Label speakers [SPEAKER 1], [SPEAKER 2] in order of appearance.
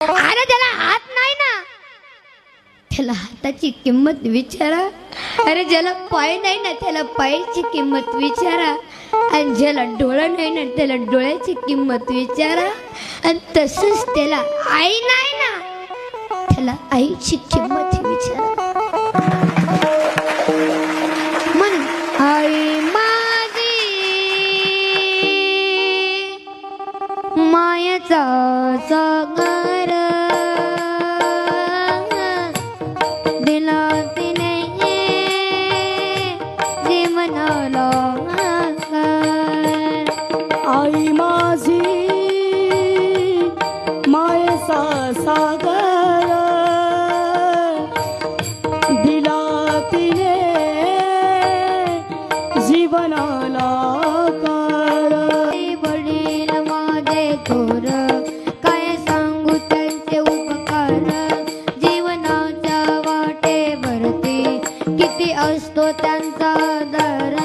[SPEAKER 1] अरे त्याला हात नाही ना, त्याला हाताची किंमत विचारा. अरे ज्याला पाय नाही ना त्याला पायाची किंमत विचारा. आणि ज्याला डोळा नाही ना त्याला डोळ्याची किंमत विचारा. आणि तसंच त्याला आई नाही ना त्याला आईची किंमत विचारा. म्हणून आई माझी मायाचा सागर दिला तिने जीवनाला.
[SPEAKER 2] आई माझी मायेचा सागर दिला तिने जीवनाला कर.
[SPEAKER 1] वडील माझे थोर काय सांगू त्यांचे उपकार. जीवनाच्या वाटेवरती किती असतो त्यांचा दर.